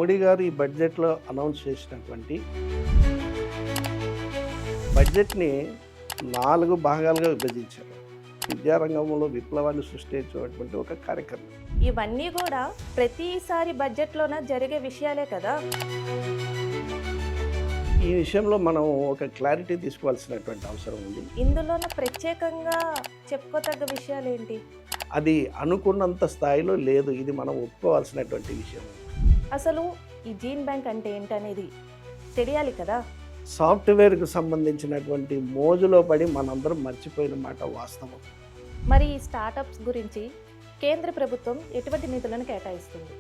మోడీ గారు ఈ బడ్జెట్లో అనౌన్స్ చేసినటువంటి బడ్జెట్ని 4 భాగాలుగా విభజించారు. విద్యారంగంలో విప్లవాన్ని సృష్టించేటువంటి ఒక కార్యక్రమం. ఇవన్నీ కూడా ప్రతిసారి బడ్జెట్లోన జరిగే విషయాలే కదా. ఈ విషయంలో మనం ఒక క్లారిటీ తీసుకోవాల్సినటువంటి అవసరం ఉంది. ఇందులోన ప్రత్యేకంగా చెప్పుకోతగ్గ విషయాలు ఏంటి? అది అనుకున్నంత స్థాయిలో లేదు. ఇది మనం ఒప్పుకోవాల్సినటువంటి విషయం. అసలు ఈ జీన్ బ్యాంక్ అంటే ఏంటనేది తెలియాలి కదా. సాఫ్ట్వేర్కు సంబంధించినటువంటి మోజులో పడి మనందరం మర్చిపోయిన మాట వాస్తవం. మరి ఈ స్టార్టప్స్ గురించి కేంద్ర ప్రభుత్వం ఎటువంటి నిధులను కేటాయిస్తుంది?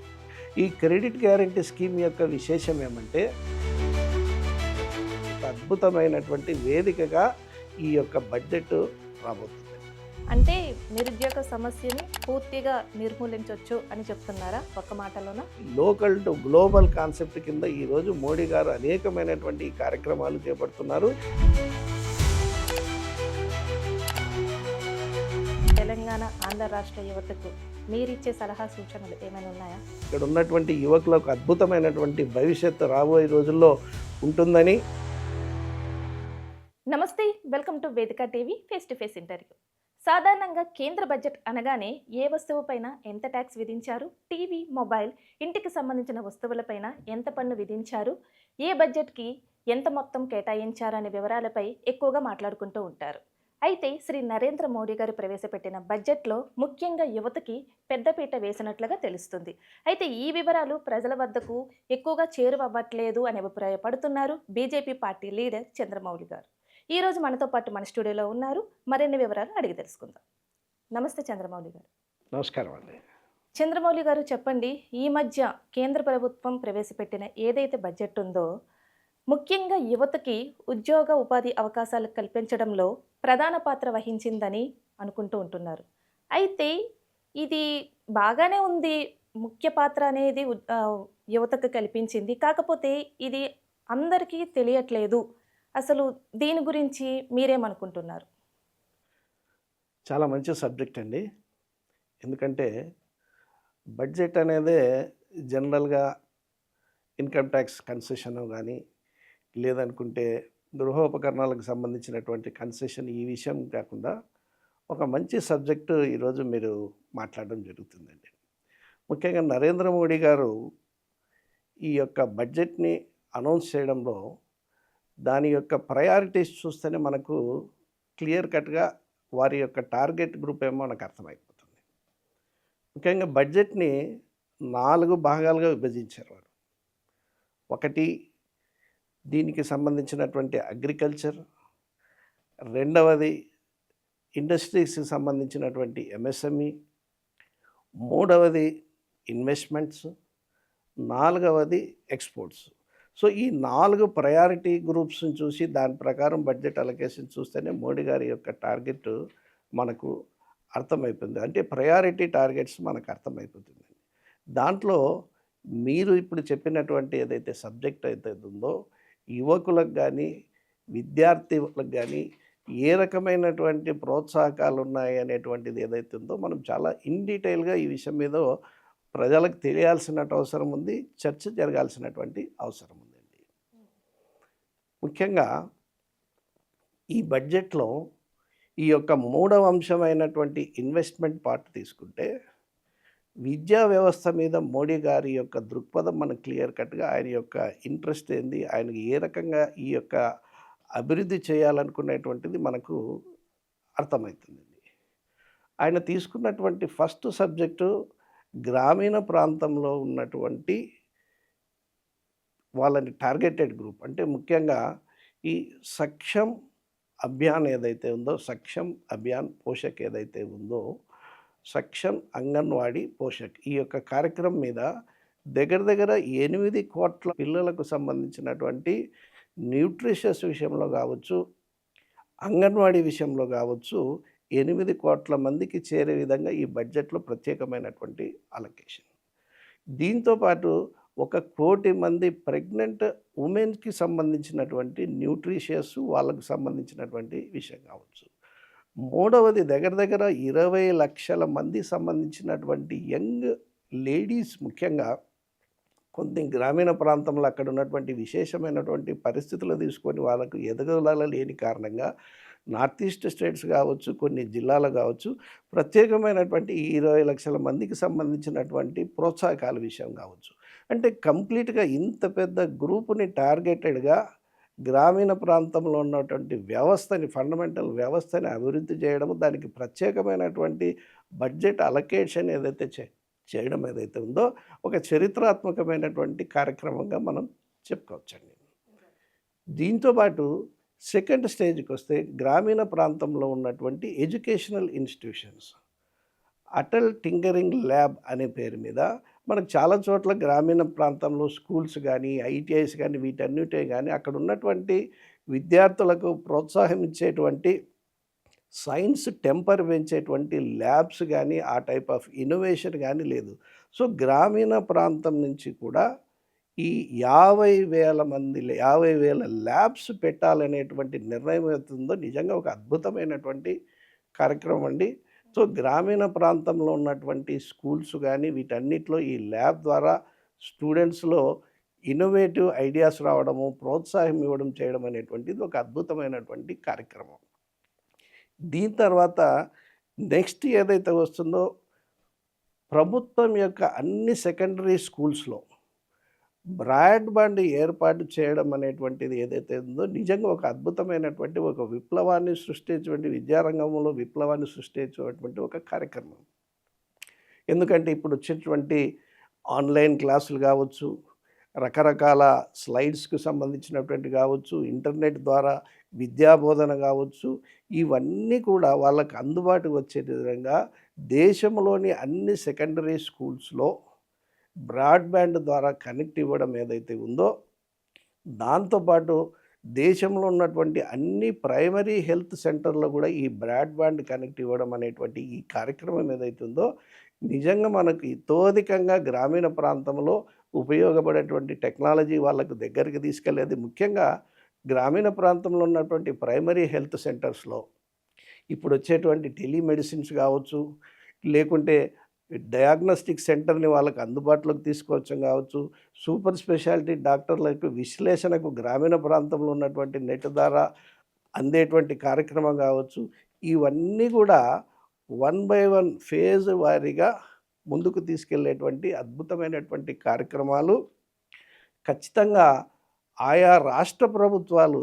ఈ క్రెడిట్ గ్యారంటీ స్కీమ్ యొక్క విశేషం ఏమంటే ఒక అద్భుతమైనటువంటి వేదికగా ఈ యొక్క బడ్జెట్ రాబోతుంది. అంటే నిరుద్యోగ సమస్యని పూర్తిగా నిర్మూలించవచ్చు అని చెప్తున్నారా ఒక్క మాటలోన? లోకల్ టు గ్లోబల్ కాన్సెప్ట్ కింద ఈరోజు మోడీ గారు అనేకమైనటువంటి కార్యక్రమాలు చేపడుతున్నారు. తెలంగాణ ఆంధ్ర రాష్ట్ర యువతకు మీరిచ్చే సలహా సూచనలు ఏమైనా ఉన్నాయా? ఇక్కడ ఉన్నటువంటి యువకులకు అద్భుతమైనటువంటి భవిష్యత్తు రాబోయే రోజుల్లో ఉంటుందని. నమస్తే, వెల్కమ్ టు వేదిక TV face to face interview. సాధారణంగా కేంద్ర బడ్జెట్ అనగానే ఏ వస్తువుపైన ఎంత ట్యాక్స్ విధించారు, టీవీ, మొబైల్, ఇంటికి సంబంధించిన వస్తువులపైన ఎంత పన్ను విధించారు, ఏ బడ్జెట్కి ఎంత మొత్తం కేటాయించారు అనే వివరాలపై ఎక్కువగా మాట్లాడుకుంటూ ఉంటారు. అయితే శ్రీ నరేంద్ర మోడీ గారు ప్రవేశపెట్టిన బడ్జెట్లో ముఖ్యంగా యువతకి పెద్దపీట వేసినట్లుగా తెలుస్తుంది. అయితే ఈ వివరాలు ప్రజల వద్దకు ఎక్కువగా చేరువవ్వట్లేదు అని అభిప్రాయపడుతున్నారు బీజేపీ పార్టీ లీడర్ చంద్రమౌళి గారు. ఈరోజు మనతో పాటు మన స్టూడియోలో ఉన్నారు. మరిన్ని వివరాలు అడిగి తెలుసుకుందాం. నమస్తే చంద్రమౌళి గారు. నమస్కారం అండి. చంద్రమౌళి గారు చెప్పండి, ఈ మధ్య కేంద్ర ప్రభుత్వం ప్రవేశపెట్టిన ఏదైతే బడ్జెట్ ఉందో ముఖ్యంగా యువతకి ఉద్యోగ ఉపాధి అవకాశాలు కల్పించడంలో ప్రధాన పాత్ర వహించిందని అనుకుంటూ ఉంటున్నారు. అయితే ఇది బాగానే ఉంది, ముఖ్య పాత్ర అనేది యువతకు కల్పించింది. కాకపోతే ఇది అందరికీ తెలియట్లేదు. అసలు దీని గురించి మీరేమనుకుంటున్నారు? చాలా మంచి సబ్జెక్ట్ అండి. ఎందుకంటే బడ్జెట్ అనేదే జనరల్గా ఇన్కమ్ ట్యాక్స్ కన్సెషన్ కానీ లేదనుకుంటే గృహోపకరణాలకు సంబంధించినటువంటి కన్సెషన్, ఈ విషయం కాకుండా ఒక మంచి సబ్జెక్టు ఈరోజు మీరు మాట్లాడడం జరుగుతుందండి. ముఖ్యంగా నరేంద్ర మోడీ గారు ఈ యొక్క బడ్జెట్ని అనౌన్స్ చేయడంలో దాని యొక్క ప్రయారిటీస్ చూస్తేనే మనకు క్లియర్ కట్గా వారి యొక్క టార్గెట్ గ్రూప్ ఏమో మనకు అర్థమైపోతుంది. ముఖ్యంగా బడ్జెట్ని 4 భాగాలుగా విభజించారు వారు. ఒకటి దీనికి సంబంధించినటువంటి అగ్రికల్చర్, రెండవది ఇండస్ట్రీస్కి సంబంధించినటువంటి ఎంఎస్ఎంఈ, మూడవది ఇన్వెస్ట్మెంట్స్, నాలుగవది ఎక్స్పోర్ట్స్. సో ఈ 4 ప్రయారిటీ గ్రూప్స్ని చూసి దాని ప్రకారం బడ్జెట్ అలొకేషన్ చూస్తేనే మోడీ గారి యొక్క టార్గెట్ మనకు అర్థమైపోతుంది. అంటే ప్రయారిటీ టార్గెట్స్ మనకు అర్థమైపోతుంది. దాంట్లో మీరు ఇప్పుడు చెప్పినటువంటి ఏదైతే సబ్జెక్ట్ అయితే ఉందో యువకులకు కానీ విద్యార్థులకు కానీ ఏ రకమైనటువంటి ప్రోత్సాహకాలు ఉన్నాయి అనేటువంటిది ఏదైతే ఉందో మనం చాలా ఇన్ డీటెయిల్గా ఈ విషయం మీద ప్రజలకు తెలియాల్సిన అవసరం ఉంది, చర్చ జరగాల్సినటువంటి అవసరం ఉందండి. ముఖ్యంగా ఈ బడ్జెట్లో ఈ యొక్క 3వ అంశమైనటువంటి ఇన్వెస్ట్మెంట్ పార్ట్ తీసుకుంటే విద్యా వ్యవస్థ మీద మోడీ గారి యొక్క దృక్పథం మనకు క్లియర్ కట్గా, ఆయన యొక్క ఇంట్రెస్ట్ ఏంది, ఆయనకి ఏ రకంగా ఈ యొక్క అభివృద్ధి చేయాలనుకునేటువంటిది మనకు అర్థమవుతుందండి. ఆయన తీసుకున్నటువంటి ఫస్ట్ సబ్జెక్టు గ్రామీణ ప్రాంతంలో ఉన్నటువంటి వాళ్ళని టార్గెటెడ్ గ్రూప్. అంటే ముఖ్యంగా ఈ సక్షం అభియాన్ ఏదైతే ఉందో, సక్షం అభియాన్ పోషక్ ఏదైతే ఉందో, సక్షం అంగన్వాడీ పోషక్, ఈ యొక్క కార్యక్రమం మీద దగ్గర 8 కోట్ల పిల్లలకు సంబంధించినటువంటి న్యూట్రిషియస్ విషయంలో కావచ్చు, అంగన్వాడీ విషయంలో కావచ్చు 8 కోట్ల మందికి చేరే విధంగా ఈ బడ్జెట్లో ప్రత్యేకమైనటువంటి అలొకేషన్. దీంతోపాటు 1 కోటి మంది ప్రెగ్నెంట్ ఉమెన్కి సంబంధించినటువంటి న్యూట్రిషియస్ వాళ్ళకు సంబంధించినటువంటి విషయం కావచ్చు. మూడవది దగ్గర 20 లక్షల మంది సంబంధించినటువంటి యంగ్ లేడీస్, ముఖ్యంగా కొన్ని గ్రామీణ ప్రాంతంలో అక్కడ ఉన్నటువంటి విశేషమైనటువంటి పరిస్థితులు తీసుకొని వాళ్ళకు ఎదగల లేని కారణంగా నార్త్ ఈస్ట్ స్టేట్స్ కావచ్చు, కొన్ని జిల్లాలు కావచ్చు, ప్రత్యేకమైనటువంటి ఈ 20 లక్షల మందికి సంబంధించినటువంటి ప్రోత్సాహకాల విషయం కావచ్చు. అంటే కంప్లీట్‌గా ఇంత పెద్ద గ్రూప్‌ని టార్గెటెడ్‌గా గ్రామీణ ప్రాంతంలో ఉన్నటువంటి వ్యవస్థని, ఫండమెంటల్ వ్యవస్థని అభివృద్ధి చేయడము, దానికి ప్రత్యేకమైనటువంటి బడ్జెట్ అలొకేషన్ ఏదైతే చేయడం ఏదైతే ఉందో, ఒక చరిత్రాత్మకమైనటువంటి కార్యక్రమంగా మనం చెప్పుకోవచ్చండి. దీంతో పాటు సెకండ్ స్టేజ్‌కొస్తే గ్రామీణ ప్రాంతంలో ఉన్నటువంటి educational institutions. Atal tinkering lab అనే పేరు మీద మనకు చాలా చోట్ల గ్రామీణ ప్రాంతంలో స్కూల్స్ కానీ, ఐటీఐస్ కానీ, వీటన్నిటి కానీ అక్కడ ఉన్నటువంటి విద్యార్థులకు ప్రోత్సాహం ఇచ్చేటువంటి, సైన్స్ టెంపర్ పెంచేటువంటి ల్యాబ్స్ కానీ, ఆ టైప్ ఆఫ్ ఇన్నోవేషన్ కానీ లేదు. సో గ్రామీణ ప్రాంతం నుంచి కూడా ఈ 50,000 ల్యాబ్స్ పెట్టాలనేటువంటి నిర్ణయం అవుతుందో నిజంగా ఒక అద్భుతమైనటువంటి కార్యక్రమం అండి. సో గ్రామీణ ప్రాంతంలో ఉన్నటువంటి స్కూల్స్ కానీ, వీటన్నిటిలో ఈ ల్యాబ్ ద్వారా స్టూడెంట్స్‌లో ఇన్నోవేటివ్ ఐడియాస్ రావడము, ప్రోత్సాహం ఇవ్వడం చేయడం అనేటువంటిది ఒక అద్భుతమైనటువంటి కార్యక్రమం. దీని తర్వాత నెక్స్ట్ ఏదైతే వస్తుందో, ప్రభుత్వం యొక్క అన్ని సెకండరీ స్కూల్స్‌లో బ్రాడ్‌బ్యాండ్ ఏర్పాటు చేయడం అనేటువంటిది ఏదైతే ఉందో నిజంగా ఒక అద్భుతమైనటువంటి, ఒక విప్లవాన్ని సృష్టించేటువంటి, విద్యారంగంలో విప్లవాన్ని సృష్టించేటువంటి ఒక కార్యక్రమం. ఎందుకంటే ఇప్పుడు వచ్చేటువంటి ఆన్‌లైన్ క్లాసులు కావచ్చు, రకరకాల స్లైడ్స్‌కి సంబంధించినటువంటి కావచ్చు, ఇంటర్నెట్ ద్వారా విద్యాబోధన కావచ్చు, ఇవన్నీ కూడా వాళ్ళకి అందుబాటుకు వచ్చే విధంగా దేశంలోని అన్ని సెకండరీ స్కూల్స్‌లో బ్రాడ్‌బ్యాండ్ ద్వారా కనెక్ట్ ఇవ్వడం ఏదైతే ఉందో, దాంతోపాటు దేశంలో ఉన్నటువంటి అన్ని ప్రైమరీ హెల్త్ సెంటర్‌లో కూడా ఈ బ్రాడ్‌బ్యాండ్ కనెక్ట్ ఇవ్వడం అనేటువంటి ఈ కార్యక్రమం ఏదైతే ఉందో, నిజంగా మనకు ఇతోధికంగా గ్రామీణ ప్రాంతంలో ఉపయోగపడేటువంటి టెక్నాలజీ వాళ్ళకు దగ్గరికి తీసుకెళ్ళేది. ముఖ్యంగా గ్రామీణ ప్రాంతంలో ఉన్నటువంటి ప్రైమరీ హెల్త్ సెంటర్స్‌లో ఇప్పుడు వచ్చేటువంటి టెలిమెడిసిన్స్ కావచ్చు, లేకుంటే డయాగ్నోస్టిక్ సెంటర్‌ని వాళ్ళకి అందుబాటులోకి తీసుకువచ్చడం కావచ్చు, సూపర్ స్పెషాలిటీ డాక్టర్లకు విశ్లేషణకు గ్రామీణ ప్రాంతంలో ఉన్నటువంటి నెట్ ద్వారా అందేటువంటి కార్యక్రమం కావచ్చు, ఇవన్నీ కూడా వన్ బై వన్ ఫేజ్ వారీగా ముందుకు తీసుకెళ్ళేటువంటి అద్భుతమైనటువంటి కార్యక్రమాలు. ఖచ్చితంగా ఆయా రాష్ట్ర ప్రభుత్వాలు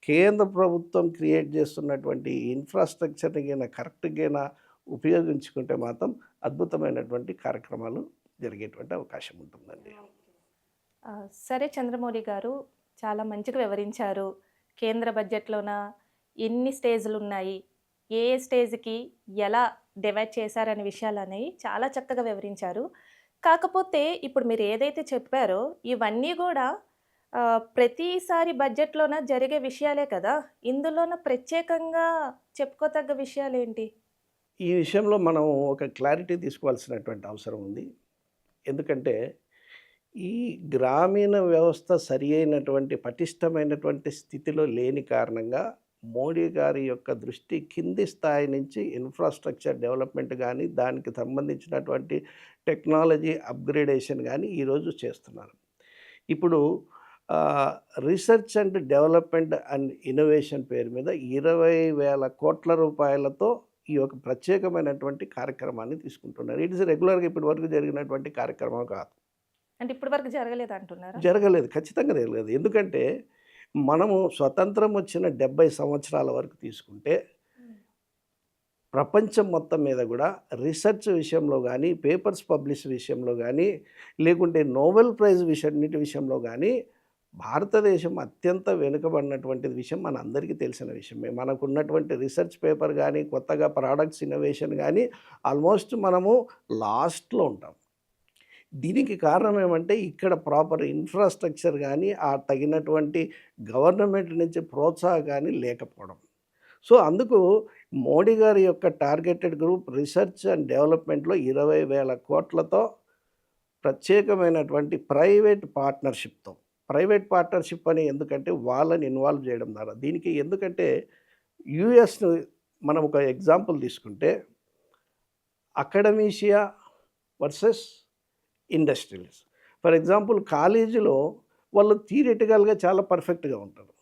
కేంద్ర ప్రభుత్వం క్రియేట్ చేస్తున్నటువంటి ఇన్ఫ్రాస్ట్రక్చర్‌ని కరెక్ట్‌గా ఉపయోగించుకుంటే మాత్రం అద్భుతమైనటువంటి కార్యక్రమాలు జరిగేటువంటి అవకాశం ఉంటుందండి. సరే చంద్రమౌళి గారు, చాలా మంచిగా వివరించారు. కేంద్ర బడ్జెట్లోన ఎన్ని స్టేజ్లు ఉన్నాయి, ఏ ఏ స్టేజ్కి ఎలా డివైడ్ చేశారనే విషయాలనేవి చాలా చక్కగా వివరించారు. కాకపోతే ఇప్పుడు మీరు ఏదైతే చెప్పారో ఇవన్నీ కూడా ప్రతిసారి బడ్జెట్లోన జరిగే విషయాలే కదా. ఇందులోన ప్రత్యేకంగా చెప్పుకోదగ్గ విషయాలేంటి? ఈ విషయంలో మనం ఒక క్లారిటీ తీసుకోవాల్సినటువంటి అవసరం ఉంది. ఎందుకంటే ఈ గ్రామీణ వ్యవస్థ సరి అయినటువంటి పటిష్టమైనటువంటి స్థితిలో లేని కారణంగా మోడీ గారి యొక్క దృష్టి కింది స్థాయి నుంచి ఇన్ఫ్రాస్ట్రక్చర్ డెవలప్మెంట్ కానీ, దానికి సంబంధించినటువంటి టెక్నాలజీ అప్గ్రేడేషన్ కానీ ఈరోజు చేస్తున్నారు. ఇప్పుడు research and development and innovation పేరు మీద 20,000 కోట్ల రూపాయలతో ఈ యొక్క ప్రత్యేకమైనటువంటి కార్యక్రమాన్ని తీసుకుంటున్నారు. ఇట్ ఈస్ రెగ్యులర్‌గా ఇప్పటి వరకు జరిగినటువంటి కార్యక్రమం కాదు. అంటే ఇప్పటి వరకు జరగలేదంటున్నారా? జరగలేదు. ఖచ్చితంగా జరగలేదు. ఎందుకంటే మనము స్వతంత్రం వచ్చిన 70 సంవత్సరాల వరకు తీసుకుంటే ప్రపంచం మొత్తం మీద కూడా రీసెర్చ్ విషయంలో కానీ, పేపర్స్ పబ్లిష్ విషయంలో కానీ, లేకుంటే నోబెల్ ప్రైజ్ అన్నిటి విషయంలో కానీ భారతదేశం అత్యంత వెనుకబడినటువంటి విషయం మనందరికీ తెలిసిన విషయమే. మనకున్నటువంటి రీసెర్చ్ పేపర్ కానీ, కొత్తగా ప్రొడక్ట్స్ ఇన్నోవేషన్ కానీ ఆల్మోస్ట్ మనము లాస్ట్‌లో ఉంటాం. దీనికి కారణం ఏమంటే ఇక్కడ ప్రాపర్ ఇన్ఫ్రాస్ట్రక్చర్ కానీ, ఆ తగినటువంటి గవర్నమెంట్ నుంచి ప్రోత్సాహం కానీ లేకపోవడం. సో అందుకు మోడీ గారి యొక్క టార్గెటెడ్ గ్రూప్ రీసెర్చ్ అండ్ డెవలప్మెంట్‌లో 20,000 కోట్లతో ప్రత్యేకమైనటువంటి ప్రైవేట్ పార్ట్నర్షిప్ అని, ఎందుకంటే వాళ్ళని ఇన్వాల్వ్ చేయడం ద్వారా. దీనికి ఎందుకంటే యూఎస్‌ను మనం ఒక ఎగ్జాంపుల్ తీసుకుంటే అకాడెమీషియా వర్సెస్ ఇండస్ట్రియలిస్ట్. ఫర్ ఎగ్జాంపుల్ కాలేజీలో వాళ్ళు థియరిటికల్గా చాలా పర్ఫెక్ట్గా ఉంటారు,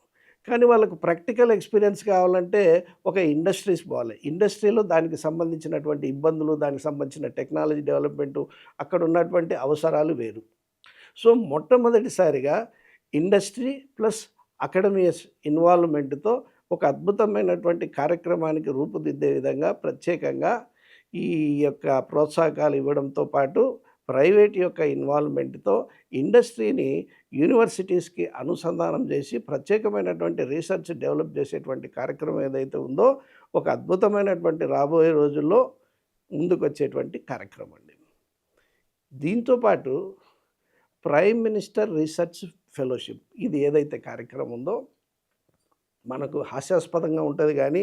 కానీ వాళ్ళకు ప్రాక్టికల్ ఎక్స్పీరియన్స్ కావాలంటే ఒక ఇండస్ట్రీస్ పోవాలి. ఇండస్ట్రీలో దానికి సంబంధించినటువంటి ఇబ్బందులు, దానికి సంబంధించిన టెక్నాలజీ డెవలప్మెంటు, అక్కడ ఉన్నటువంటి అవసరాలు వేరు. సో మొట్టమొదటిసారిగా ఇండస్ట్రీ ప్లస్ అకాడమియస్ ఇన్వాల్వ్మెంట్తో ఒక అద్భుతమైనటువంటి కార్యక్రమానికి రూపుదిద్దే విధంగా ప్రత్యేకంగా ఈ యొక్క ప్రోత్సాహకాలు ఇవ్వడంతో పాటు ప్రైవేట్ యొక్క ఇన్వాల్వ్మెంట్తో ఇండస్ట్రీని యూనివర్సిటీస్కి అనుసంధానం చేసి ప్రత్యేకమైనటువంటి రీసెర్చ్ డెవలప్ చేసేటువంటి కార్యక్రమం ఏదైతే ఉందో ఒక అద్భుతమైనటువంటి రాబోయే రోజుల్లో ముందుకొచ్చేటువంటి కార్యక్రమం అండి. దీంతోపాటు ప్రైమ్ మినిస్టర్ రీసెర్చ్ ఫెలోషిప్, ఇది ఏదైతే కార్యక్రమం ఉందో మనకు హాస్యాస్పదంగా ఉంటుంది, కానీ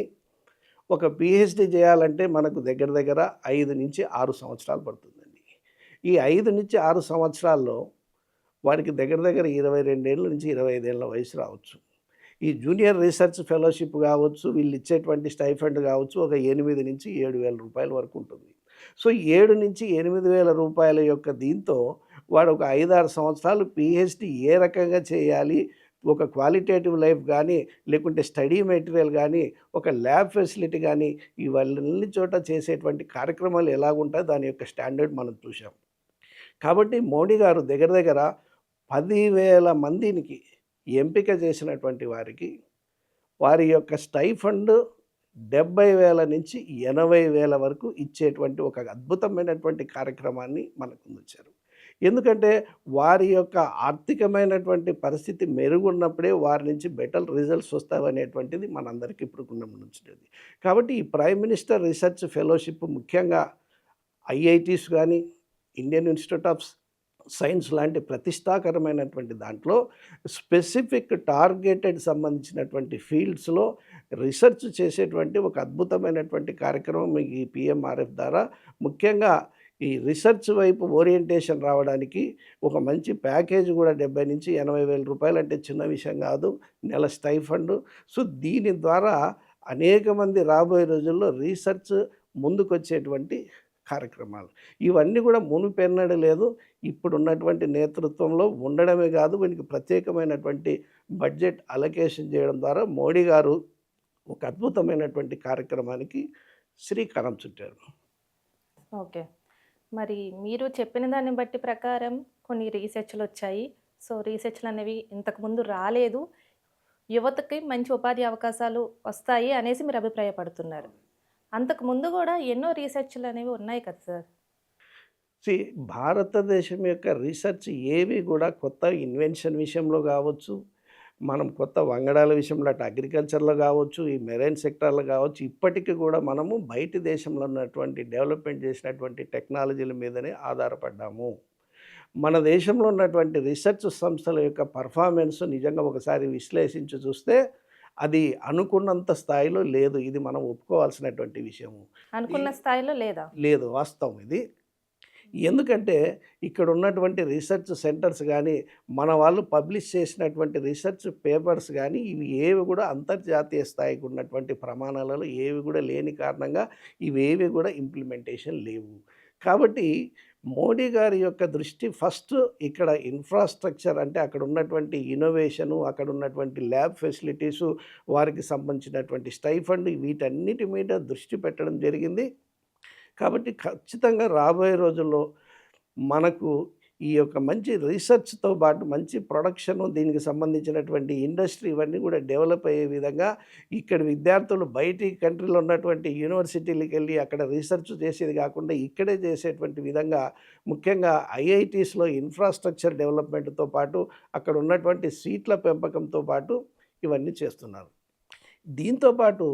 ఒక పిహెచ్డి చేయాలంటే మనకు దగ్గర దగ్గర 5 నుంచి 6 సంవత్సరాలు పడుతుందండి. ఈ 5 నుంచి 6 సంవత్సరాల్లో వారికి దగ్గర దగ్గర 22 ఏళ్ళ నుంచి 25 ఏళ్ళ వయసు రావచ్చు. ఈ జూనియర్ రీసెర్చ్ ఫెలోషిప్ కావచ్చు, వీళ్ళు ఇచ్చేటువంటి స్టైఫండ్ కావచ్చు, ఒక 8 నుంచి 7,000 రూపాయల వరకు ఉంటుంది. సో 7 నుంచి 8,000 రూపాయల యొక్క దీంతో వాడు ఒక 5-6 సంవత్సరాలు పిహెచ్డి ఏ రకంగా చేయాలి, ఒక క్వాలిటేటివ్ లైఫ్ కానీ, లేకుంటే స్టడీ మెటీరియల్ కానీ, ఒక ల్యాబ్ ఫెసిలిటీ కానీ, ఇవన్నీ చోట చేసేటువంటి కార్యక్రమాలు ఎలాగుంటాయి, దాని యొక్క స్టాండర్డ్ మనం చూసాం. కాబట్టి మోడీ గారు దగ్గర దగ్గర 10,000 మందికి ఎంపిక చేసినటువంటి వారికి వారి యొక్క స్టైఫండ్ 70,000 నుంచి 80,000 వరకు ఇచ్చేటువంటి ఒక అద్భుతమైనటువంటి కార్యక్రమాన్ని మనకు అందించారు. ఎందుకంటే వారి యొక్క ఆర్థికమైనటువంటి పరిస్థితి మెరుగున్నప్పుడే వారి నుంచి బెటర్ రిజల్ట్స్ వస్తాయనేటువంటిది మనందరికీ ఇప్పుడు గమనించినది. కాబట్టి ఈ ప్రైమ్ మినిస్టర్ రీసెర్చ్ ఫెలోషిప్ ముఖ్యంగా ఐఐటీస్ కానీ, ఇండియన్ ఇన్స్టిట్యూట్ ఆఫ్ సైన్స్ లాంటి ప్రతిష్టాకరమైనటువంటి దాంట్లో స్పెసిఫిక్ టార్గెటెడ్ సంబంధించినటువంటి ఫీల్డ్స్లో రీసెర్చ్ చేసేటువంటి ఒక అద్భుతమైనటువంటి కార్యక్రమం ఈ పిఎంఆర్ఎఫ్ ద్వారా ముఖ్యంగా ఈ రీసెర్చ్ వైపు ఓరియంటేషన్ రావడానికి ఒక మంచి ప్యాకేజ్ కూడా 70 నుంచి 80,000 రూపాయలు అంటే చిన్న విషయం కాదు, నెల స్టైఫండ్. సో దీని ద్వారా అనేక మంది రాబోయే రోజుల్లో రీసెర్చ్ ముందుకొచ్చేటువంటి కార్యక్రమాలు ఇవన్నీ కూడా మునుపెన్నడూ లేదు. ఇప్పుడున్నటువంటి నేతృత్వంలో ఉండడమే కాదు, వీనికి ప్రత్యేకమైనటువంటి బడ్జెట్ అలొకేషన్ చేయడం ద్వారా మోడీ గారు ఒక అద్భుతమైనటువంటి కార్యక్రమానికి శ్రీకారం చుట్టారు. ఓకే. మరి మీరు చెప్పిన దాన్ని బట్టి ప్రకారం కొన్ని రీసెర్చ్లు వచ్చాయి. సో రీసెర్చ్లు అనేవి ఇంతకుముందు రాలేదు, యువతకి మంచి ఉపాధి అవకాశాలు వస్తాయి అనేసి మీరు అభిప్రాయపడుతున్నారు. అంతకుముందు కూడా ఎన్నో రీసెర్చ్లు అనేవి ఉన్నాయి కదా సార్? భారతదేశం యొక్క రీసెర్చ్ ఏవి కూడా కొత్త ఇన్వెన్షన్ విషయంలో కావచ్చు, మనం కొత్త వంగడాల విషయంలో అటు అగ్రికల్చర్లో కావచ్చు, ఈ మెరైన్ సెక్టార్లో కావచ్చు, ఇప్పటికీ కూడా మనము బయటి దేశంలో ఉన్నటువంటి డెవలప్మెంట్ చేసినటువంటి టెక్నాలజీల మీదనే ఆధారపడ్డాము. మన దేశంలో ఉన్నటువంటి రీసెర్చ్ సంస్థల యొక్క పర్ఫార్మెన్స్ నిజంగా ఒకసారి విశ్లేషించి చూస్తే అది అనుకున్నంత స్థాయిలో లేదు. ఇది మనం ఒప్పుకోవాల్సినటువంటి విషయము. అనుకున్న స్థాయిలో లేదా? లేదు, వాస్తవం ఇది. ఎందుకంటే ఇక్కడ ఉన్నటువంటి రీసెర్చ్ సెంటర్స్ కానీ, మన వాళ్ళు పబ్లిష్ చేసినటువంటి రీసెర్చ్ పేపర్స్ కానీ, ఇవి ఏవి కూడా అంతర్జాతీయ స్థాయికి ఉన్నటువంటి ప్రమాణాలలో ఏవి కూడా లేని కారణంగా ఇవేవి కూడా ఇంప్లిమెంటేషన్ లేవు. కాబట్టి మోడీ గారి యొక్క దృష్టి ఫస్ట్ ఇక్కడ ఇన్ఫ్రాస్ట్రక్చర్, అంటే అక్కడ ఉన్నటువంటి ఇన్నోవేషను, అక్కడ ఉన్నటువంటి ల్యాబ్ ఫెసిలిటీసు, వారికి సంబంధించినటువంటి స్టైఫండ్, వీటన్నిటి మీద దృష్టి పెట్టడం జరిగింది. కాబట్టి ఖచ్చితంగా రాబోయే రోజుల్లో మనకు ఈ యొక్క మంచి రీసెర్చ్తో పాటు మంచి ప్రొడక్షను, దీనికి సంబంధించినటువంటి ఇండస్ట్రీ ఇవన్నీ కూడా డెవలప్ అయ్యే విధంగా ఇక్కడ విద్యార్థులు బయటి కంట్రీలో ఉన్నటువంటి యూనివర్సిటీలకు వెళ్ళి అక్కడ రీసెర్చ్ చేసేది కాకుండా ఇక్కడే చేసేటువంటి విధంగా ముఖ్యంగా ఐఐటీస్లో ఇన్ఫ్రాస్ట్రక్చర్ డెవలప్మెంట్తో పాటు అక్కడ ఉన్నటువంటి సీట్ల పెంపకంతో పాటు ఇవన్నీ చేస్తున్నారు. దీంతోపాటు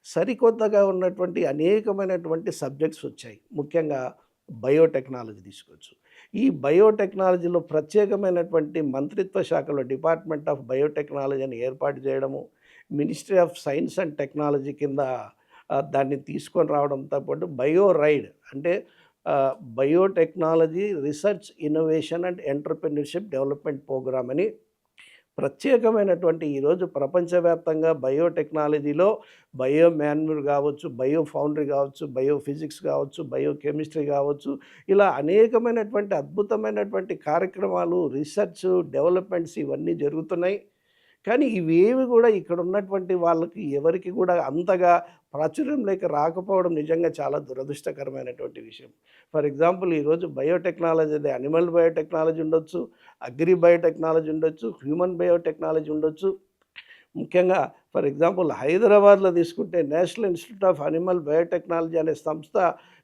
సరికొత్తగా ఉన్నటువంటి అనేకమైనటువంటి సబ్జెక్ట్స్ వచ్చాయి. ముఖ్యంగా బయోటెక్నాలజీ తీసుకోవచ్చు. ఈ బయోటెక్నాలజీలో ప్రత్యేకమైనటువంటి మంత్రిత్వ శాఖలో డిపార్ట్మెంట్ ఆఫ్ బయోటెక్నాలజీ అని ఏర్పాటు చేయడము, ministry of science and technology కింద దాన్ని తీసుకొని రావడంతో పాటు బయోరైడ్ అంటే biotechnology research innovation and entrepreneurship development programme అని ప్రత్యేకమైనటువంటి ఈరోజు ప్రపంచవ్యాప్తంగా బయోటెక్నాలజీలో బయో మాన్యూర్ కావచ్చు, బయో ఫౌండరీ కావచ్చు, బయో ఫిజిక్స్ కావచ్చు, బయో కెమిస్ట్రీ కావచ్చు, ఇలా అనేకమైనటువంటి అద్భుతమైనటువంటి కార్యక్రమాలు, రీసెర్చ్, డెవలప్మెంట్స్ ఇవన్నీ జరుగుతున్నాయి. కానీ ఇవేవి కూడా ఇక్కడ ఉన్నటువంటి వాళ్ళకి ఎవరికి కూడా అంతగా ప్రాచుర్యం లేక రాకపోవడం నిజంగా చాలా దురదృష్టకరమైనటువంటి విషయం. ఫర్ ఎగ్జాంపుల్ ఈరోజు బయోటెక్నాలజీ అదే అనిమల్ బయోటెక్నాలజీ ఉండొచ్చు, అగ్రి బయోటెక్నాలజీ ఉండొచ్చు, హ్యూమన్ బయోటెక్నాలజీ ఉండొచ్చు. ముఖ్యంగా ఫర్ ఎగ్జాంపుల్ హైదరాబాద్లో తీసుకుంటే national institute of animal biotechnology అనే సంస్థ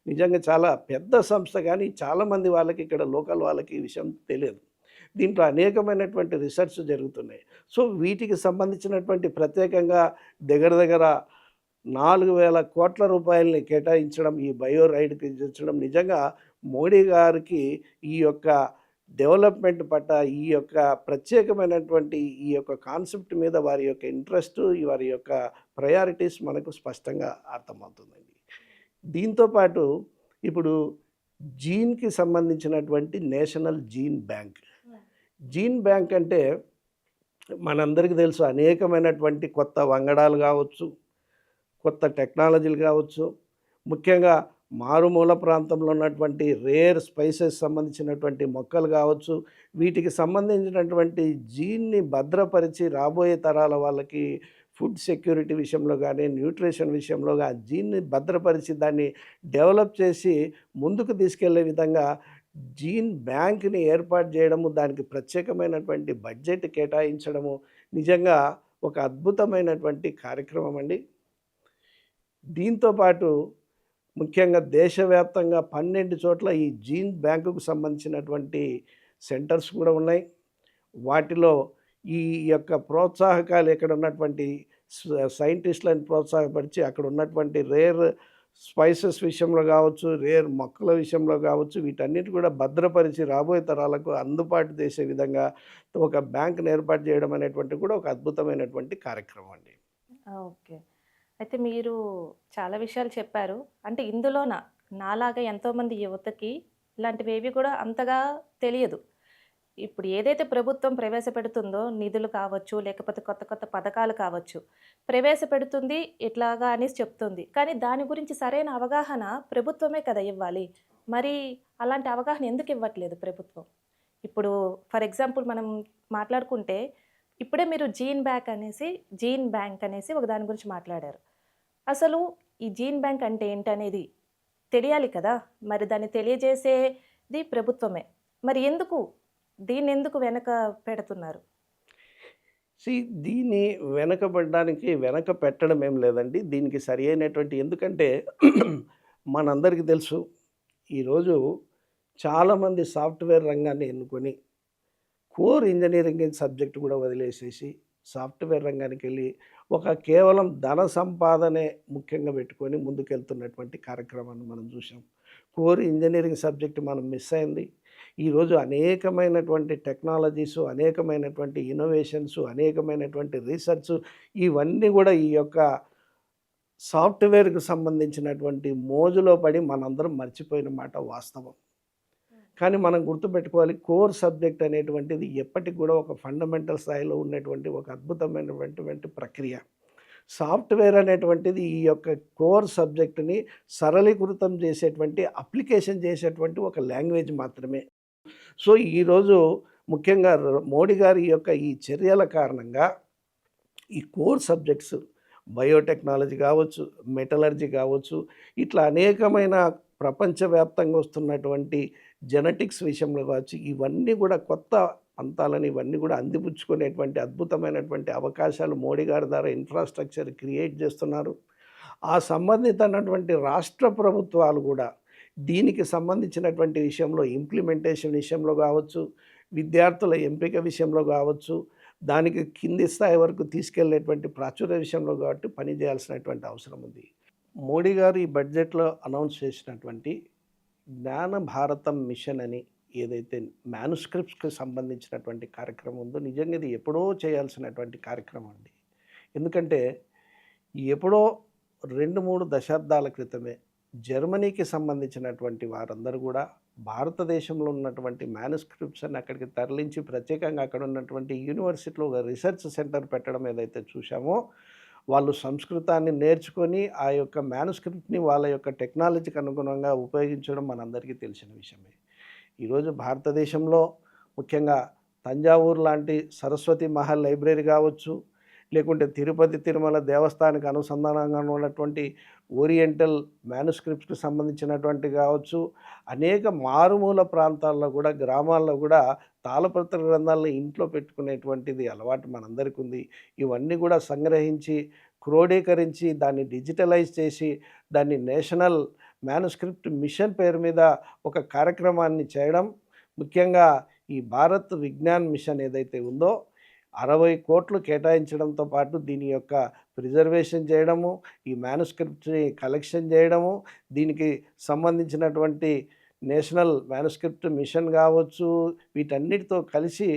నిజంగా చాలా పెద్ద సంస్థ, కానీ చాలామంది వాళ్ళకి ఇక్కడ లోకల్ వాళ్ళకి ఈ విషయం తెలియదు. దీంట్లో అనేకమైనటువంటి రీసెర్చ్ జరుగుతున్నాయి. సో వీటికి సంబంధించినటువంటి ప్రత్యేకంగా దగ్గర దగ్గర 4,000 కోట్ల రూపాయలని కేటాయించడం, ఈ బయో రైడ్కి ఇచ్చడం నిజంగా మోడీ గారికి ఈ యొక్క డెవలప్మెంట్ పట్ల, ఈ యొక్క ప్రత్యేకమైనటువంటి ఈ యొక్క కాన్సెప్ట్ మీద వారి యొక్క ఇంట్రెస్ట్, వారి యొక్క ప్రయారిటీస్ మనకు స్పష్టంగా అర్థమవుతుందండి. దీంతో పాటు ఇప్పుడు జీన్కి సంబంధించినటువంటి national gene bank. Gene bank అంటే మనందరికీ తెలుసు, అనేకమైనటువంటి కొత్త వంగడాలు కావచ్చు, కొత్త టెక్నాలజీలు కావచ్చు, ముఖ్యంగా మారుమూల ప్రాంతంలో ఉన్నటువంటి రేర్ స్పైసెస్ సంబంధించినటువంటి మొక్కలు కావచ్చు, వీటికి సంబంధించినటువంటి జీన్ని భద్రపరిచి రాబోయే తరాల వాళ్ళకి ఫుడ్ సెక్యూరిటీ విషయంలో కానీ, న్యూట్రిషన్ విషయంలో ఆ జీన్ని భద్రపరిచి దాన్ని డెవలప్ చేసి ముందుకు తీసుకెళ్లే విధంగా జీన్ బ్యాంక్ని ఏర్పాటు చేయడము, దానికి ప్రత్యేకమైనటువంటి బడ్జెట్ కేటాయించడము నిజంగా ఒక అద్భుతమైనటువంటి కార్యక్రమం అండి. దీంతో పాటు ముఖ్యంగా దేశవ్యాప్తంగా 12 చోట్ల ఈ జీన్ బ్యాంకుకు సంబంధించినటువంటి సెంటర్స్ కూడా ఉన్నాయి. వాటిలో ఈ యొక్క ప్రోత్సాహకాలు ఎక్కడ ఉన్నటువంటి సైంటిస్టులను ప్రోత్సాహపరిచి అక్కడ ఉన్నటువంటి రేర్ స్పైసెస్ విషయంలో కావచ్చు, రేర్ మొక్కల విషయంలో కావచ్చు, వీటన్నిటి కూడా భద్రపరిచి రాబోయే తరాలకు అందుబాటు చేసే విధంగా ఒక బ్యాంక్ని ఏర్పాటు చేయడం అనేటువంటి కూడా ఒక అద్భుతమైనటువంటి కార్యక్రమం అండి. ఓకే. అయితే మీరు చాలా విషయాలు చెప్పారు. అంటే ఇందులోన నాలాగా ఎంతోమంది యువతకి ఇలాంటివేవి కూడా అంతగా తెలియదు. ఇప్పుడు ఏదైతే ప్రభుత్వం ప్రవేశపెడుతుందో నిధులు కావచ్చు, లేకపోతే కొత్త కొత్త పథకాలు కావచ్చు, ప్రవేశపెడుతుంది ఇట్లాగా అనేసి చెప్తుంది. కానీ దాని గురించి సరైన అవగాహన ప్రభుత్వమే కదా ఇవ్వాలి. మరి అలాంటి అవగాహన ఎందుకు ఇవ్వట్లేదు ప్రభుత్వం? ఇప్పుడు ఫర్ ఎగ్జాంపుల్ మనం మాట్లాడుకుంటే ఇప్పుడే మీరు జీన్ బ్యాంక్ అనేసి ఒక దాని గురించి మాట్లాడారు. అసలు ఈ జీన్ బ్యాంక్ అంటే ఏంటనేది తెలియాలి కదా! మరి దాన్ని తెలియజేసేది ప్రభుత్వమే. మరి దీన్ని ఎందుకు వెనక పెడుతున్నారు? దీన్ని వెనక పెట్టడం ఏం లేదండి. దీనికి సరి అయినటువంటి, ఎందుకంటే మనందరికీ తెలుసు ఈరోజు చాలామంది సాఫ్ట్వేర్ రంగాన్ని ఎన్నుకొని కోర్ ఇంజనీరింగ్ సబ్జెక్ట్ కూడా వదిలేసేసి సాఫ్ట్వేర్ రంగానికి వెళ్ళి కేవలం ధన సంపాదనే ముఖ్యంగా పెట్టుకొని ముందుకెళ్తున్నటువంటి కార్యక్రమాన్ని మనం చూసాం. కోర్ ఇంజనీరింగ్ సబ్జెక్ట్ మనం మిస్ అయింది. ఈరోజు అనేకమైనటువంటి టెక్నాలజీసు, అనేకమైనటువంటి ఇన్నోవేషన్స్, అనేకమైనటువంటి రీసెర్చ్ ఇవన్నీ కూడా ఈ యొక్క సాఫ్ట్వేర్కి సంబంధించినటువంటి మోజులో పడి మనందరం మర్చిపోయిన మాట వాస్తవం. కానీ మనం గుర్తుపెట్టుకోవాలి, కోర్ సబ్జెక్ట్ అనేటువంటిది ఎప్పటికి కూడా ఒక ఫండమెంటల్ స్థాయిలో ఉన్నటువంటి ఒక అద్భుతమైనటువంటి ప్రక్రియ. సాఫ్ట్వేర్ అనేటువంటిది ఈ యొక్క కోర్ సబ్జెక్టుని సరళీకృతం చేసేటువంటి, అప్లికేషన్ చేసేటువంటి ఒక లాంగ్వేజ్ మాత్రమే. సో ఈరోజు ముఖ్యంగా మోడీ గారి యొక్క ఈ చర్యల కారణంగా ఈ కోర్ సబ్జెక్ట్స్ బయోటెక్నాలజీ కావచ్చు, మెటలర్జీ కావచ్చు, ఇట్లా అనేకమైన ప్రపంచవ్యాప్తంగా వస్తున్నటువంటి జెనెటిక్స్ విషయంలో కావచ్చు, ఇవన్నీ కూడా కొత్త పంతాలని ఇవన్నీ కూడా అందిపుచ్చుకునేటువంటి అద్భుతమైనటువంటి అవకాశాలు మోడీ గారి ద్వారా ఇన్ఫ్రాస్ట్రక్చర్ క్రియేట్ చేస్తున్నారు. ఆ సంబంధితమైనటువంటి రాష్ట్ర ప్రభుత్వాలు కూడా దీనికి సంబంధించినటువంటి విషయంలో ఇంప్లిమెంటేషన్ విషయంలో కావచ్చు, విద్యార్థుల ఎంపిక విషయంలో కావచ్చు, దానికి కింది స్థాయి వరకు తీసుకెళ్లేటువంటి ప్రాచుర్య విషయంలో కాబట్టి పనిచేయాల్సినటువంటి అవసరం ఉంది. మోడీ గారు ఈ బడ్జెట్లో అనౌన్స్ చేసినటువంటి జ్ఞాన భారతం మిషన్ అని ఏదైతే మ్యానుస్క్రిప్ట్స్కి సంబంధించినటువంటి కార్యక్రమం ఉందో, నిజంగా ఇది ఎప్పుడో చేయాల్సినటువంటి కార్యక్రమం అండి. ఎందుకంటే ఎప్పుడో 2-3 దశాబ్దాల క్రితమే జర్మనీకి సంబంధించినటువంటి వారందరూ కూడా భారతదేశంలో ఉన్నటువంటి మ్యానుస్క్రిప్ట్స్ అని అక్కడికి తరలించి ప్రత్యేకంగా అక్కడ ఉన్నటువంటి యూనివర్సిటీలో ఒక రీసెర్చ్ సెంటర్ పెట్టడం ఏదైతే చూసామో, వాళ్ళు సంస్కృతాన్ని నేర్చుకొని ఆ యొక్క మ్యానుస్క్రిప్ట్‌ని వాళ్ళ యొక్క టెక్నాలజీకి అనుగుణంగా ఉపయోగించడం మనందరికీ తెలిసిన విషయమే. ఈరోజు భారతదేశంలో ముఖ్యంగా తంజావూరు లాంటి సరస్వతి మహల్ లైబ్రరీ కావచ్చు, లేకుంటే తిరుపతి తిరుమల దేవస్థానానికి అనుసంధానంగా ఉన్నటువంటి ఓరియంటల్ మ్యానుస్క్రిప్ట్స్‌కి సంబంధించినటువంటి కావచ్చు, అనేక మారుమూల ప్రాంతాల్లో కూడా, గ్రామాల్లో కూడా తాళపత్ర గ్రంథాలను ఇంట్లో పెట్టుకునేటువంటిది అలవాటు మనందరికీ ఉంది. ఇవన్నీ కూడా సంగ్రహించి, క్రోడీకరించి, దాన్ని డిజిటలైజ్ చేసి, దాన్ని నేషనల్ మ్యానుస్క్రిప్ట్ మిషన్ పేరు మీద ఒక కార్యక్రమాన్ని చేయడం, ముఖ్యంగా ఈ భారత్ విజ్ఞాన్ మిషన్ ఏదైతే ఉందో 60 కోట్లు కేటాయించడంతో పాటు దీని యొక్క ప్రిజర్వేషన్ చేయడము, ఈ మ్యానుస్క్రిప్ట్‌ని కలెక్షన్ చేయడము, దీనికి సంబంధించినటువంటి నేషనల్ మ్యానుస్క్రిప్ట్ మిషన్ కావచ్చు, వీటన్నిటితో కలిసి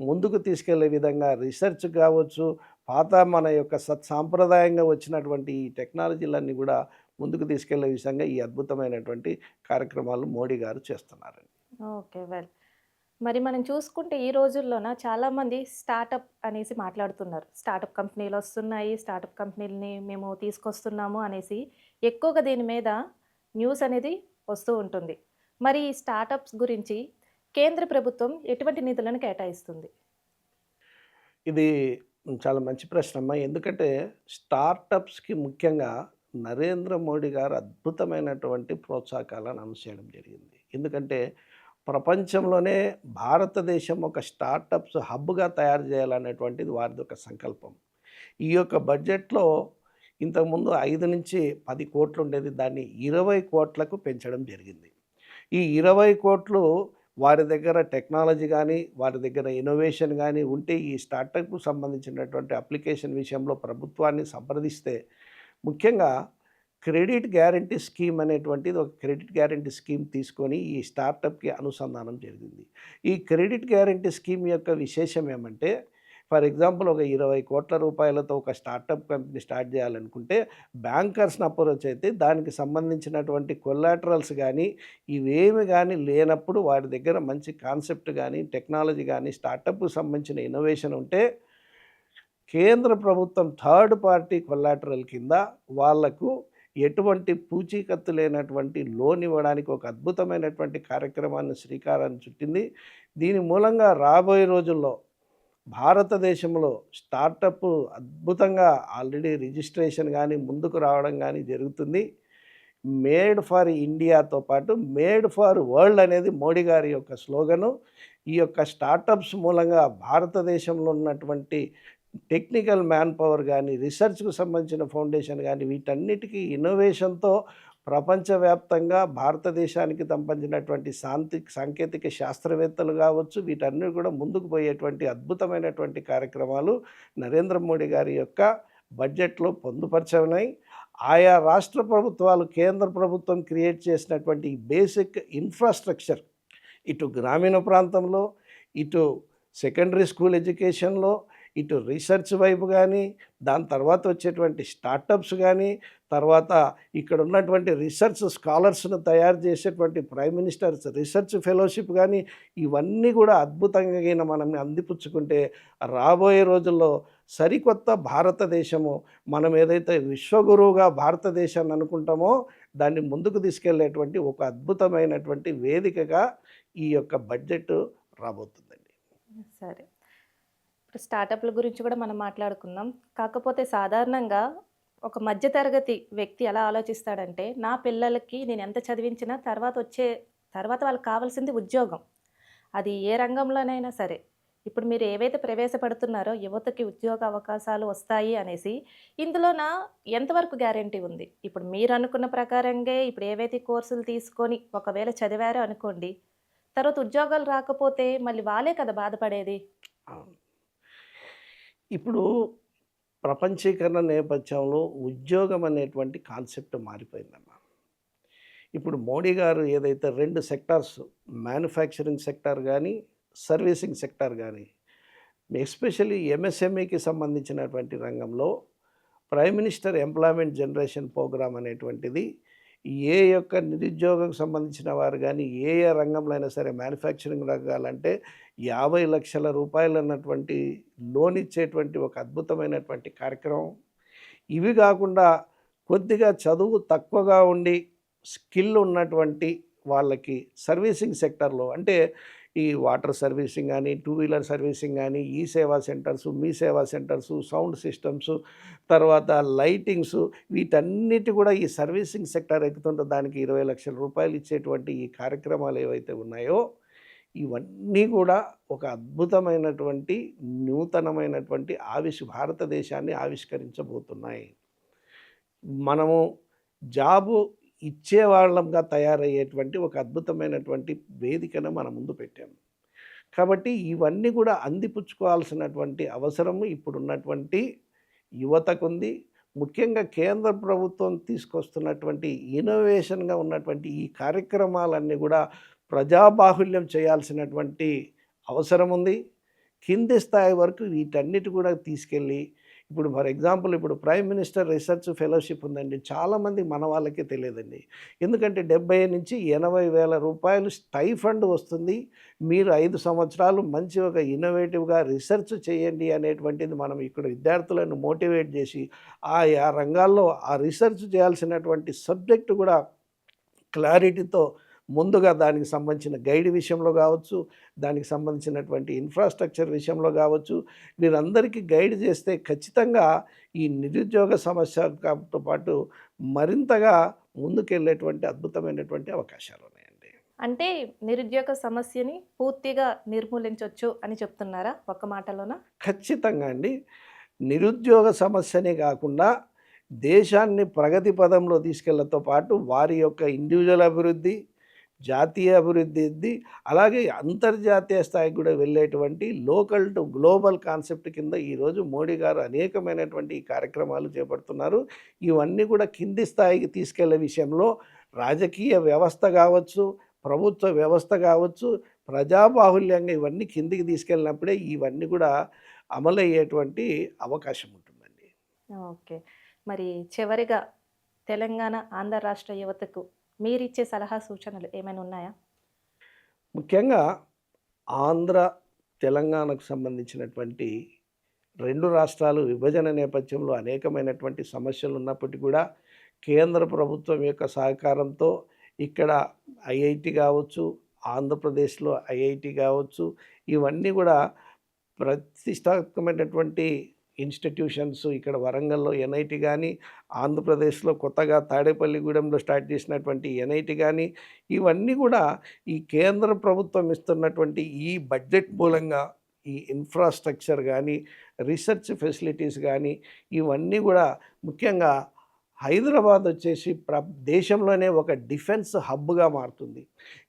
ముందుకు తీసుకెళ్లే విధంగా రీసెర్చ్ కావచ్చు, పాత మన యొక్క సాంప్రదాయంగా వచ్చినటువంటి ఈ టెక్నాలజీలన్నీ కూడా ముందుకు తీసుకెళ్లే విధంగా ఈ అద్భుతమైనటువంటి కార్యక్రమాలు మోడీ గారు చేస్తున్నారండి. ఓకే. వెల్. మరి మనం చూసుకుంటే ఈ రోజుల్లోన చాలామంది స్టార్టప్ అనేసి మాట్లాడుతున్నారు. స్టార్టప్ కంపెనీలు వస్తున్నాయి. స్టార్టప్ కంపెనీలని మేము తీసుకొస్తున్నాము అనేసి ఎక్కువగా దీని మీద న్యూస్ అనేది వస్తూ ఉంటుంది. మరి ఈ స్టార్టప్స్ గురించి కేంద్ర ప్రభుత్వం ఎటువంటి నిధులను కేటాయిస్తుంది? ఇది చాలా మంచి ప్రశ్నమ్మా. ఎందుకంటే స్టార్టప్స్‌కి ముఖ్యంగా నరేంద్ర మోడీ గారు అద్భుతమైనటువంటి ప్రోత్సాహకాలను అనౌన్స్ చేయడం జరిగింది. ఎందుకంటే ప్రపంచంలోనే భారతదేశం ఒక స్టార్టప్స్ హబ్‌గా తయారు చేయాలనేటువంటిది వారిది ఒక సంకల్పం. ఈ యొక్క బడ్జెట్‌లో ఇంతకుముందు 5-10 కోట్లు ఉండేది. దాన్ని 20 కోట్లకు పెంచడం జరిగింది. ఈ 20 కోట్లు వారి దగ్గర టెక్నాలజీ గానీ, వారి దగ్గర ఇన్నోవేషన్ గానీ ఉంటే ఈ స్టార్టప్‌కు సంబంధించినటువంటి అప్లికేషన్ విషయంలో ప్రభుత్వాన్ని సంప్రదిస్తే, ముఖ్యంగా క్రెడిట్ గ్యారంటీ స్కీమ్ అనేటువంటిది ఒక క్రెడిట్ గ్యారంటీ స్కీమ్ తీసుకొని ఈ స్టార్టప్‌కి అనుసంధానం జరిగింది. ఈ క్రెడిట్ గ్యారంటీ స్కీమ్ యొక్క విశేషం ఏమంటే, ఫర్ ఎగ్జాంపుల్ ఒక 20 కోట్ల రూపాయలతో ఒక స్టార్టప్ కంపెనీ స్టార్ట్ చేయాలనుకుంటే బ్యాంకర్స్‌ని అప్రోచ్ అయితే దానికి సంబంధించినటువంటి కొలాటరల్స్ కానీ, ఇవేమి కానీ లేనప్పుడు వారి దగ్గర మంచి కాన్సెప్ట్ కానీ, టెక్నాలజీ కానీ, స్టార్టప్‌కు సంబంధించిన ఇన్నోవేషన్ ఉంటే కేంద్ర ప్రభుత్వం థర్డ్ పార్టీ కొలాటరల్ కింద వాళ్లకు ఎటువంటి పూచీకత్తు లేనటువంటి లోన్ ఇవ్వడానికి ఒక అద్భుతమైనటువంటి కార్యక్రమాన్ని శ్రీకారాన్ని చుట్టింది. దీని మూలంగా రాబోయే రోజుల్లో భారతదేశంలో స్టార్టప్ అద్భుతంగా ఆల్రెడీ రిజిస్ట్రేషన్ కానీ ముందుకు రావడం కానీ జరుగుతుంది. మేడ్ ఫర్ ఇండియాతో పాటు మేడ్ ఫర్ వరల్డ్ అనేది మోడీ గారి యొక్క స్లోగను. ఈ యొక్క స్టార్టప్స్ మూలంగా భారతదేశంలో ఉన్నటువంటి టెక్నికల్ మ్యాన్ పవర్ కానీ, రీసెర్చ్‌కు సంబంధించిన ఫౌండేషన్ కానీ, వీటన్నిటికీ ఇన్నోవేషన్‌తో ప్రపంచవ్యాప్తంగా భారతదేశానికి సంబంధించినటువంటి సాంకేతిక శాస్త్రవేత్తలు కావచ్చు, వీటన్నీ కూడా ముందుకు పోయేటువంటి అద్భుతమైనటువంటి కార్యక్రమాలు నరేంద్ర మోడీ గారి యొక్క బడ్జెట్‌లో పొందుపరచబడినాయి. ఆయా రాష్ట్ర ప్రభుత్వాలు, కేంద్ర ప్రభుత్వం క్రియేట్ చేసినటువంటి బేసిక్ ఇన్ఫ్రాస్ట్రక్చర్, ఇటు గ్రామీణ ప్రాంతంలో, ఇటు సెకండరీ స్కూల్ ఎడ్యుకేషన్‌లో, ఇటు రీసెర్చ్ వైపు కానీ, దాని తర్వాత వచ్చేటువంటి స్టార్టప్స్ కానీ, తర్వాత ఇక్కడ ఉన్నటువంటి రీసెర్చ్ స్కాలర్స్ను తయారు చేసేటువంటి ప్రైమ్ మినిస్టర్స్ రీసెర్చ్ ఫెలోషిప్ కానీ, ఇవన్నీ కూడా అద్భుతంగా మనం అందిపుచ్చుకుంటే రాబోయే రోజుల్లో సరికొత్త భారతదేశము, మనం ఏదైతే విశ్వగురువుగా భారతదేశాన్ని అనుకుంటామో దాన్ని ముందుకు తీసుకెళ్లేటువంటి ఒక అద్భుతమైనటువంటి వేదికగా ఈ యొక్క బడ్జెట్ రాబోతుందండి. సరే. ఇప్పుడు స్టార్టప్ల గురించి కూడా మనం మాట్లాడుకుందాం. కాకపోతే సాధారణంగా ఒక మధ్యతరగతి వ్యక్తి ఎలా ఆలోచిస్తాడంటే, నా పిల్లలకి నేను ఎంత చదివించినా తర్వాత వాళ్ళకి కావాల్సింది ఉద్యోగం. అది ఏ రంగంలోనైనా సరే. ఇప్పుడు మీరు ఏవైతే ప్రవేశపెడుతున్నారో యువతకి ఉద్యోగ అవకాశాలు వస్తాయి అనేసి, ఇందులోన ఎంతవరకు గ్యారంటీ ఉంది? ఇప్పుడు మీరు అనుకున్న ప్రకారంగా ఇప్పుడు ఏవైతే కోర్సులు తీసుకొని ఒకవేళ చదివారో అనుకోండి, తర్వాత ఉద్యోగాలు రాకపోతే మళ్ళీ వాళ్ళే కదా బాధపడేది. అవును. ఇప్పుడు ప్రపంచీకరణ నేపథ్యంలో ఉద్యోగం అనేటువంటి కాన్సెప్ట్ మారిపోయిందమ్మా. ఇప్పుడు మోడీ గారు ఏదైతే 2 సెక్టార్స్, మ్యానుఫ్యాక్చరింగ్ సెక్టార్ కానీ, సర్వీసింగ్ సెక్టార్ కానీ, ఎస్పెషల్లీ ఎంఎస్ఎంఈకి సంబంధించినటువంటి రంగంలో prime minister employment generation programme అనేటువంటిది ఏ యొక్క నిరుద్యోగం సంబంధించిన వారు కానీ ఏ ఏ రంగంలో అయినా సరే మ్యానుఫ్యాక్చరింగ్ రంగాలంటే 50 లక్షల రూపాయలు అన్నటువంటి లోన్ ఇచ్చేటువంటి ఒక అద్భుతమైనటువంటి కార్యక్రమం. ఇవి కాకుండా కొద్దిగా చదువు తక్కువగా ఉండి స్కిల్ ఉన్నటువంటి వాళ్ళకి సర్వీసింగ్ సెక్టర్లో అంటే ఈ వాటర్ సర్వీసింగ్ కానీ, టూ వీలర్ సర్వీసింగ్ కానీ, ఈ సేవా సెంటర్స్, మీ సేవా సెంటర్స్, సౌండ్ సిస్టమ్స్, తర్వాత లైటింగ్స్, వీటన్నిటి కూడా ఈ సర్వీసింగ్ సెక్టర్ ఎక్కుతుంటే దానికి 20 లక్షల రూపాయలు ఇచ్చేటువంటి ఈ కార్యక్రమాలు ఏవైతే ఉన్నాయో ఇవన్నీ కూడా ఒక అద్భుతమైనటువంటి నూతనమైనటువంటి భారతదేశాన్ని ఆవిష్కరించబోతున్నాయి. మనము జాబు ఇచ్చేవాళ్ళంగా తయారయ్యేటువంటి ఒక అద్భుతమైనటువంటి వేదికను మన ముందు పెట్టాము. కాబట్టి ఇవన్నీ కూడా అందిపుచ్చుకోవాల్సినటువంటి అవసరము ఇప్పుడున్నటువంటి యువతకుంది. ముఖ్యంగా కేంద్ర ప్రభుత్వం తీసుకొస్తున్నటువంటి ఇన్నోవేషన్గా ఉన్నటువంటి ఈ కార్యక్రమాలన్నీ కూడా ప్రజాబాహుల్యం చేయాల్సినటువంటి అవసరం ఉంది. కింది స్థాయి వరకు వీటన్నిటి కూడా తీసుకెళ్ళి ఇప్పుడు ఫర్ ఎగ్జాంపుల్ ఇప్పుడు ప్రైమ్ మినిస్టర్ రీసెర్చ్ ఫెలోషిప్ ఉందండి. చాలామంది మన వాళ్ళకే తెలియదండి. ఎందుకంటే 70 నుంచి 80 వేల రూపాయలు స్టైఫండ్ వస్తుంది. మీరు 5 సంవత్సరాలు మంచి ఒక ఇన్నోవేటివ్గా రీసెర్చ్ చేయండి అనేటువంటిది మనం ఇక్కడ విద్యార్థులను మోటివేట్ చేసి ఆయా రంగాల్లో ఆ రీసెర్చ్ చేయాల్సినటువంటి సబ్జెక్టు కూడా క్లారిటీతో ముందుగా దానికి సంబంధించిన గైడ్ విషయంలో కావచ్చు, దానికి సంబంధించినటువంటి ఇన్ఫ్రాస్ట్రక్చర్ విషయంలో కావచ్చు, వీరందరికీ గైడ్ చేస్తే ఖచ్చితంగా ఈ నిరుద్యోగ సమస్యతో పాటు మరింతగా ముందుకెళ్ళేటువంటి అద్భుతమైనటువంటి అవకాశాలు ఉన్నాయండి. అంటే నిరుద్యోగ సమస్యని పూర్తిగా నిర్మూలించవచ్చు అని చెప్తున్నారా ఒక్క మాటలోన? ఖచ్చితంగా అండి. నిరుద్యోగ సమస్యనే కాకుండా దేశాన్ని ప్రగతి పదంలో తీసుకెళ్లతో పాటు వారి యొక్క ఇండివిజువల్ అభివృద్ధి, జాతీయ అభివృద్ధి, అలాగే అంతర్జాతీయ స్థాయికి కూడా వెళ్ళేటువంటి లోకల్ టు గ్లోబల్ కాన్సెప్ట్ కింద ఈరోజు మోడీ గారు అనేకమైనటువంటి ఈ కార్యక్రమాలు చేపడుతున్నారు. ఇవన్నీ కూడా కింది స్థాయికి తీసుకెళ్లే విషయంలో రాజకీయ వ్యవస్థ కావచ్చు, ప్రభుత్వ వ్యవస్థ కావచ్చు, ప్రజాబాహుల్యంగా ఇవన్నీ కిందికి తీసుకెళ్ళినప్పుడే ఇవన్నీ కూడా అమలయ్యేటువంటి అవకాశం ఉంటుందండి. ఓకే. మరి చివరిగా తెలంగాణ, ఆంధ్ర రాష్ట్ర యువతకు మీరిచ్చే సలహా సూచనలు ఏమైనా ఉన్నాయా? ముఖ్యంగా ఆంధ్ర, తెలంగాణకు సంబంధించినటువంటి 2 రాష్ట్రాలు విభజన నేపథ్యంలో అనేకమైనటువంటి సమస్యలు ఉన్నప్పటికీ కూడా కేంద్ర ప్రభుత్వం యొక్క సహకారంతో ఇక్కడ ఐఐటి కావచ్చు, ఆంధ్రప్రదేశ్లో ఐఐటి కావచ్చు, ఇవన్నీ కూడా ప్రతిష్టాత్మకమైనటువంటి ఇన్స్టిట్యూషన్స్. ఇక్కడ వరంగల్లో ఎన్ఐటి కానీ, ఆంధ్రప్రదేశ్లో కొత్తగా తాడేపల్లిగూడెంలో స్టార్ట్ చేసినటువంటి ఎన్ఐటి కానీ, ఇవన్నీ కూడా ఈ కేంద్ర ప్రభుత్వం ఇస్తున్నటువంటి ఈ బడ్జెట్ మూలంగా ఈ ఇన్ఫ్రాస్ట్రక్చర్ కానీ, రీసెర్చ్ ఫెసిలిటీస్ కానీ, ఇవన్నీ కూడా ముఖ్యంగా హైదరాబాద్ వచ్చేసి దేశంలోనే ఒక డిఫెన్స్ హబ్గా మారుతుంది.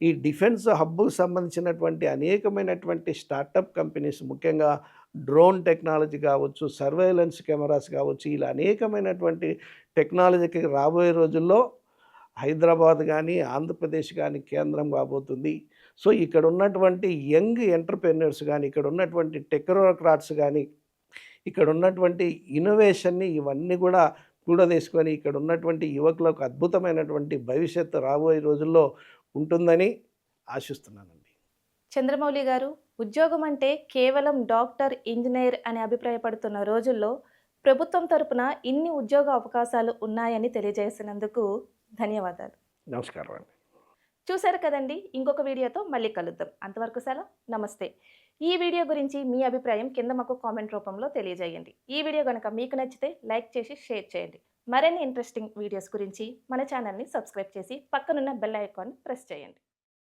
ఈ డిఫెన్స్ హబ్కు సంబంధించినటువంటి అనేకమైనటువంటి స్టార్టప్ కంపెనీస్, ముఖ్యంగా డ్రోన్ టెక్నాలజీ కావచ్చు, సర్వేలెన్స్ కెమెరాస్ కావచ్చు, ఇలా అనేకమైనటువంటి టెక్నాలజీకి రాబోయే రోజుల్లో హైదరాబాద్ కానీ, ఆంధ్రప్రదేశ్ కానీ కేంద్రం కాబోతుంది. సో ఇక్కడ ఉన్నటువంటి యంగ్ ఎంటర్‌ప్రెన్యూర్స్ కానీ, ఇక్కడ ఉన్నటువంటి టెక్నోక్రాట్స్ కానీ, ఇక్కడ ఉన్నటువంటి ఇన్నోవేషన్ని ఇవన్నీ కూడా కూడదీసుకొని ఇక్కడ ఉన్నటువంటి యువకులకు అద్భుతమైనటువంటి భవిష్యత్తు రాబోయే రోజుల్లో ఉంటుందని ఆశిస్తున్నానండి. చంద్రమౌళి గారు, ఉద్యోగం అంటే కేవలం డాక్టర్, ఇంజనీర్ అని అభిప్రాయపడుతున్న రోజుల్లో ప్రభుత్వం తరపున ఇన్ని ఉద్యోగ అవకాశాలు ఉన్నాయని తెలియజేసినందుకు ధన్యవాదాలు. నమస్కారం అండి. చూశారు కదండి, ఇంకొక వీడియోతో మళ్ళీ కలుద్దాం. అంతవరకు సెలవు, నమస్తే. ఈ వీడియో గురించి మీ అభిప్రాయం కింద మాకు కామెంట్ రూపంలో తెలియజేయండి. ఈ వీడియో కనుక మీకు నచ్చితే లైక్ చేసి షేర్ చేయండి. మరిన్ని ఇంట్రెస్టింగ్ వీడియోస్ గురించి మన ఛానల్ని సబ్స్క్రైబ్ చేసి పక్కనున్న బెల్ ఐకాన్ని ప్రెస్ చేయండి.